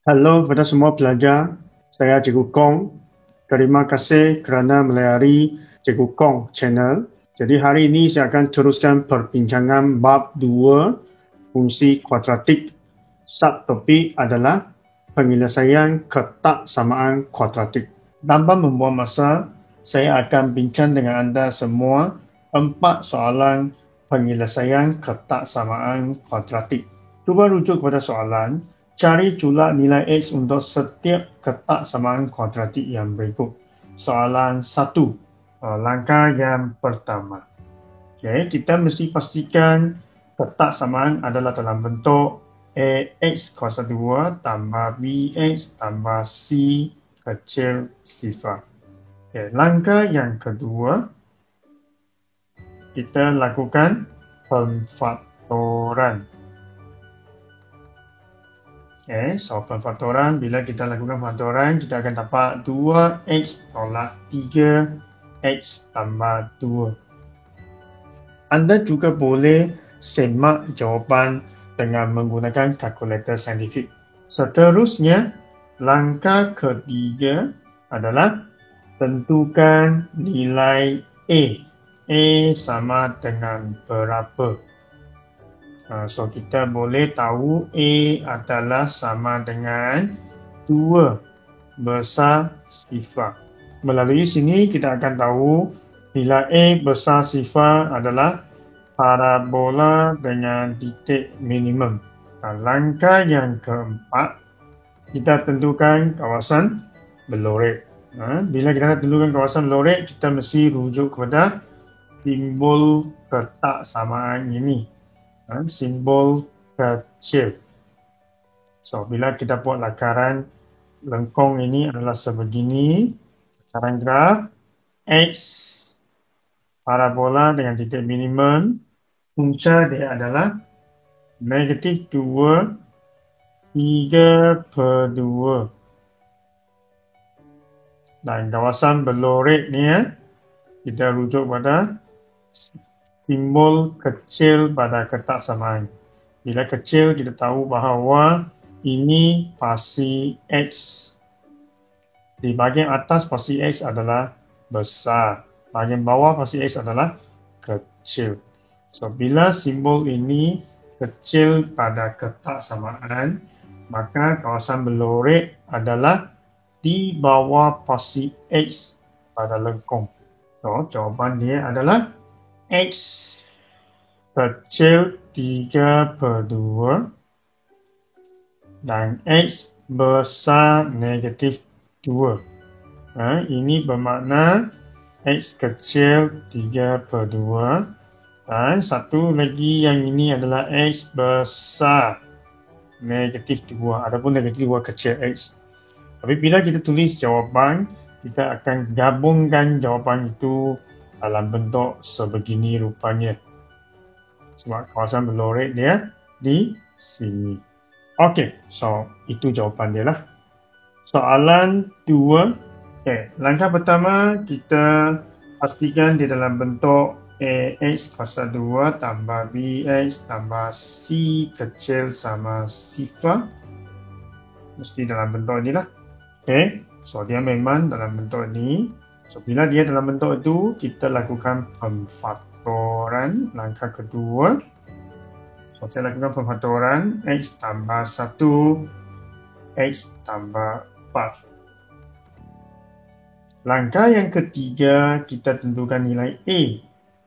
Halo kepada semua pelajar, saya Cikgu Kong. Terima kasih kerana melayari Cikgu Kong channel. Jadi hari ini saya akan teruskan perbincangan bab 2 fungsi kuadratik. Subtopik adalah penyelesaian ketaksamaan kuadratik. Tanpa membuang masa, saya akan bincang dengan anda semua 4 soalan penyelesaian ketaksamaan kuadratik. Cuba rujuk kepada soalan. Cari jumlah nilai X untuk setiap ketaksamaan kuadratik yang berikut. Soalan 1. Langkah yang pertama. Okay, kita mesti pastikan ketaksamaan adalah dalam bentuk AX kuasa 2 tambah BX tambah C kecil sifar. Okay, langkah yang kedua, kita lakukan pemfaktoran. So pemfaktoran, bila kita lakukan pemfaktoran, kita akan dapat 2x tolak 3x tambah 2. Anda juga boleh semak jawapan dengan menggunakan kalkulator saintifik. Seterusnya, langkah ketiga adalah tentukan nilai A. A sama dengan berapa? So kita boleh tahu A adalah sama dengan 2 besar sifar. Melalui sini kita akan tahu bila A besar sifar adalah parabola dengan titik minimum. Langkah yang keempat, kita tentukan kawasan berlorek. Bila kita tentukan kawasan berlorek, kita mesti rujuk kepada simbol ketaksamaan ini. Simbol kecil. So, bila kita buat lakaran lengkung ini adalah sebegini. Lakaran graf X parabola dengan titik minimum. Punca dia adalah negatif 2, 3/2. Dan kawasan berlorek ni kita rujuk pada simbol kecil pada ketaksamaan. Bila kecil, kita tahu bahawa ini pasti X. Di bahagian atas pasti X adalah besar. Bahagian bawah pasti X adalah kecil. So, bila simbol ini kecil pada ketaksamaan, maka kawasan berlorek adalah di bawah pasti X pada lengkung. So, jawapan dia adalah X kecil 3/2 dan X besar negatif 2. Ini bermakna X kecil 3/2 dan satu lagi yang ini adalah X besar negatif 2. Adapun negatif 2 kecil X. Tapi bila kita tulis jawapan, kita akan gabungkan jawapan itu dalam bentuk sebegini rupanya. Sebab kawasan berlorek dia di sini. Okey, so itu jawapan dia lah. Soalan 2. Langkah pertama, kita pastikan di dalam bentuk AX kuasa 2 tambah BX tambah C kecil sama sifar. Mesti dalam bentuk inilah. So dia memang dalam bentuk ini. So, bila dia dalam bentuk itu, kita lakukan pemfaktoran. Langkah kedua. So, saya lakukan pemfaktoran. X tambah 1, X tambah 4. Langkah yang ketiga, kita tentukan nilai A.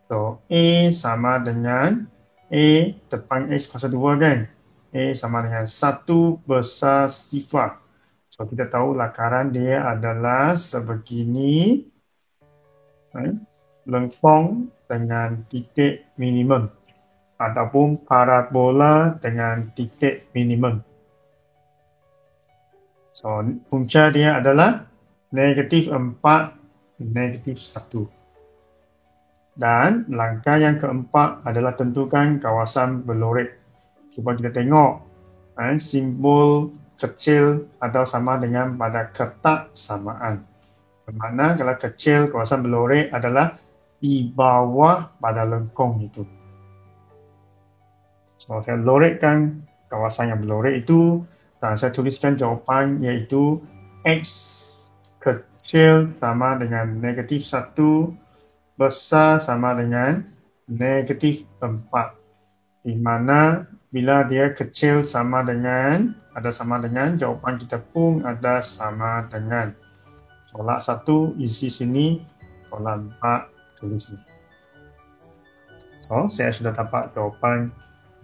So, A sama dengan A depan X kuasa 2 kan? A sama dengan 1 besar sifar. So, kita tahu lakaran dia adalah sebegini. Lengkung dengan titik minimum ataupun parabola dengan titik minimum. So, punca dia adalah negatif 4, negatif 1. Dan langkah yang keempat adalah tentukan kawasan berlorek. Cuba kita tengok simbol kecil atau sama dengan pada ketaksamaan. Bermakna kalau kecil kawasan berlorek adalah di bawah pada lengkung itu. So, saya lorekkan kawasan yang berlorek itu Dan saya tuliskan jawapan iaitu X kecil sama dengan negatif 1, besar sama dengan negatif 4. Di mana bila dia kecil sama dengan, jawapan kita pun ada sama dengan. Tolak 1 isi sini, tolak 4 tulis sini. So, saya sudah dapat jawapan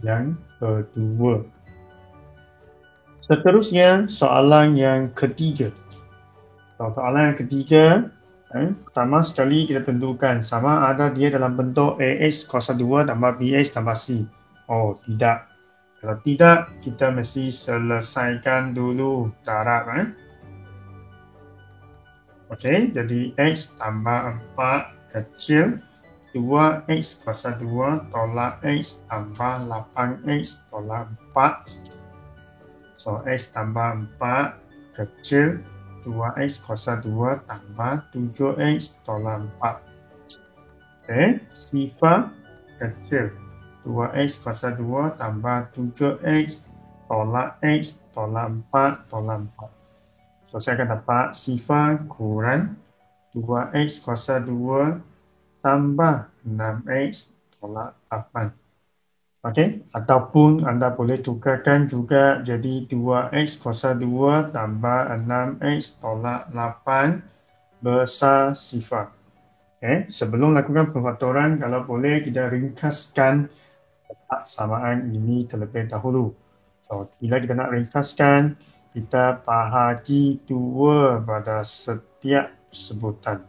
yang kedua. Seterusnya, soalan yang ketiga. Soalan yang ketiga, pertama sekali kita tentukan sama ada dia dalam bentuk AX kuasa 2 tambah BX tambah C. Oh, tidak. Kalau tidak, kita mesti selesaikan dulu darab. Okey, jadi X tambah 4 kecil 2X kuasa 2 tolak X tambah 8X tolak 4. So, X tambah 4 kecil 2X kuasa 2 tambah 7X tolak 4. Okey, sifar kecil 2X kuasa 2 tambah 7X tolak X tolak 4 tolak 4. So, saya akan dapat sifar kurang 2X kuasa 2 tambah 6X tolak 8. Okey, ataupun anda boleh tukarkan juga jadi 2X kuasa 2 tambah 6X tolak 8 besar sifar. Sebelum lakukan pemfaktoran, kalau boleh kita ringkaskan letak samaan ini terlebih dahulu. So, bila kita nak ringkaskan, kita bahagi 2 pada setiap sebutan.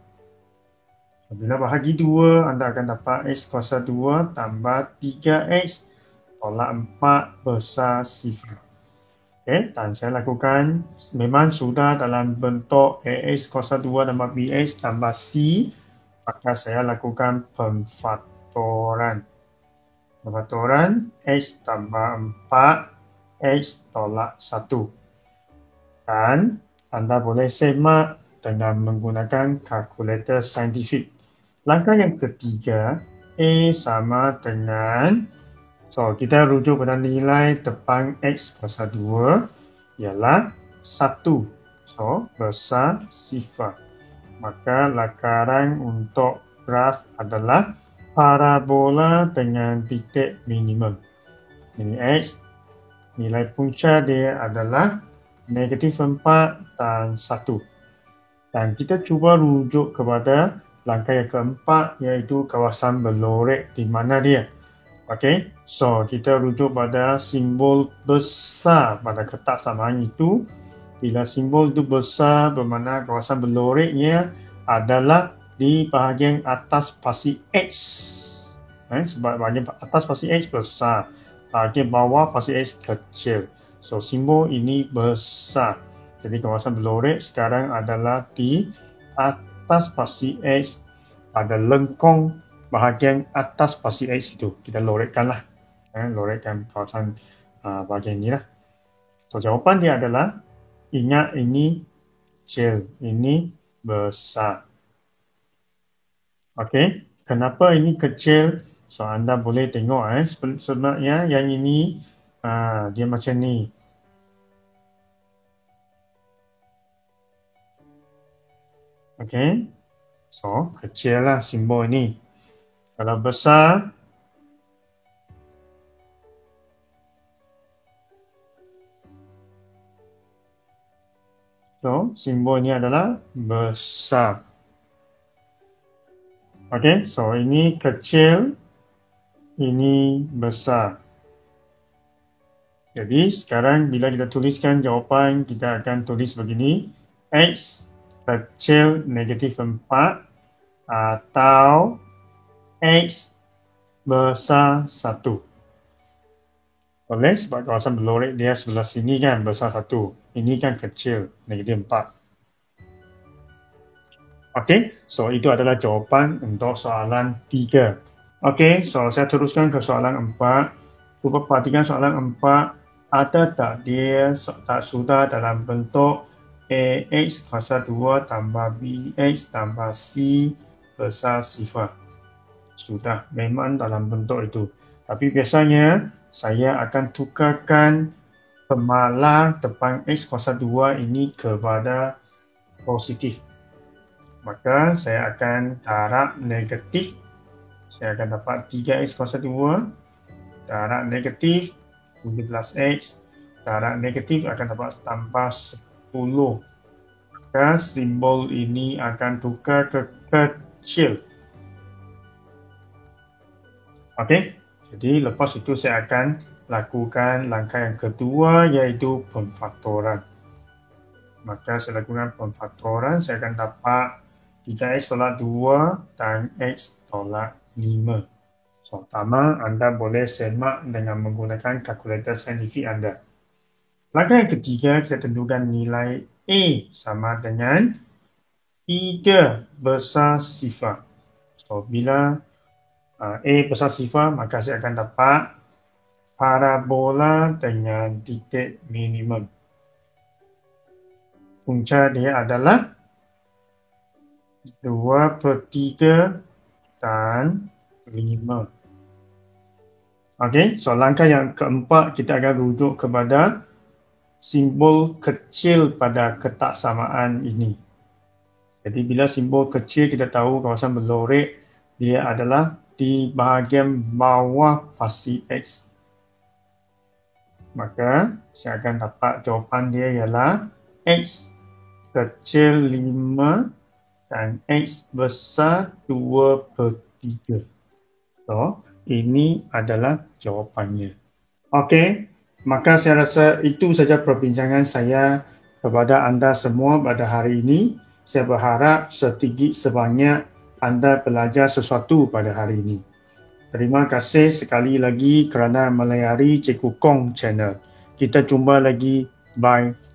Bila bahagi 2, anda akan dapat X kuasa 2 tambah 3X tolak 4 besar sifar. Dan saya lakukan, memang sudah dalam bentuk AX kuasa 2 tambah BX tambah C, maka saya lakukan pemfaktoran. Pemfaktoran X tambah 4, X tolak 1. Dan anda boleh semak dengan menggunakan kalkulator saintifik. Langkah yang ketiga, A sama dengan, so kita rujuk pada nilai depan X kuasa 2 ialah 1. So, besar sifar. Maka lakaran untuk graf adalah parabola dengan titik minimum. Ini X, nilai punca dia adalah negatif 4 dan 1. Dan kita cuba rujuk kepada langkah yang keempat iaitu kawasan berlorek di mana dia. Okey, so kita rujuk pada simbol besar pada kotak samaan itu. Bila simbol itu besar bermakna kawasan berloreknya adalah di bahagian atas pasti X. Sebab bahagian atas pasti X besar, bahagian bawah pasti X kecil. So, simbol ini besar. Jadi, kawasan berlorek sekarang adalah di atas pasti X pada lengkung bahagian atas pasti X itu. Kita lorekkanlah. Lorekkan kawasan bahagian ini lah. So, jawapan dia adalah, ingat ini kecil, ini besar. Okey, kenapa ini kecil? So, anda boleh tengok sebenarnya yang ini dia macam ni. Okey, so kecil lah simbol ini. Kalau besar, so simbol ini adalah besar. Okey, so ini kecil, ini besar. Jadi sekarang bila kita tuliskan jawapan, kita akan tulis begini. X kecil negatif 4 atau X besar 1. Boleh sebab kawasan berlorek dia sebelah sini kan besar 1. Ini kan kecil, negatif 4. Okey, so itu adalah jawapan untuk soalan 3. Okey, so saya teruskan ke soalan 4. Cuba perhatikan soalan 4. Ada tak dia tak sudah dalam bentuk AX kuasa 2 tambah BX tambah C besar sifar? Sudah, memang dalam bentuk itu. Tapi biasanya saya akan tukarkan pemalar depan X kuasa 2 ini kepada positif. Maka saya akan darab negatif. Saya akan dapat 3X kuasa 2. Darab negatif 17X. Darab negatif akan dapat tambah 10. Maka simbol ini akan tukar ke kecil. Okey. Jadi lepas itu saya akan lakukan langkah yang kedua, iaitu pemfaktoran. Maka saya lakukan pemfaktoran, saya akan dapat 3X tolak 2 dan X tolak 5. So, pertama, anda boleh semak dengan menggunakan kalkulator saintifik anda. Langkah yang ketiga, kita tentukan nilai A sama dengan 3 besar sifar. So, bila A besar sifar, maka saya akan dapat parabola dengan titik minimum. Punca dia adalah 2/3 dan 5. Okey, so langkah yang keempat kita akan rujuk kepada simbol kecil pada ketaksamaan ini. Jadi bila simbol kecil kita tahu kawasan berlorek dia adalah di bahagian bawah pasti X. Maka saya akan dapat jawapan dia ialah X kecil 5 dan X besar 2/3. So, ini adalah jawapannya. Okey, maka saya rasa itu saja perbincangan saya kepada anda semua pada hari ini. Saya berharap sedikit sebanyak anda belajar sesuatu pada hari ini. Terima kasih sekali lagi kerana melayari Cikgu Kong channel. Kita jumpa lagi. Bye.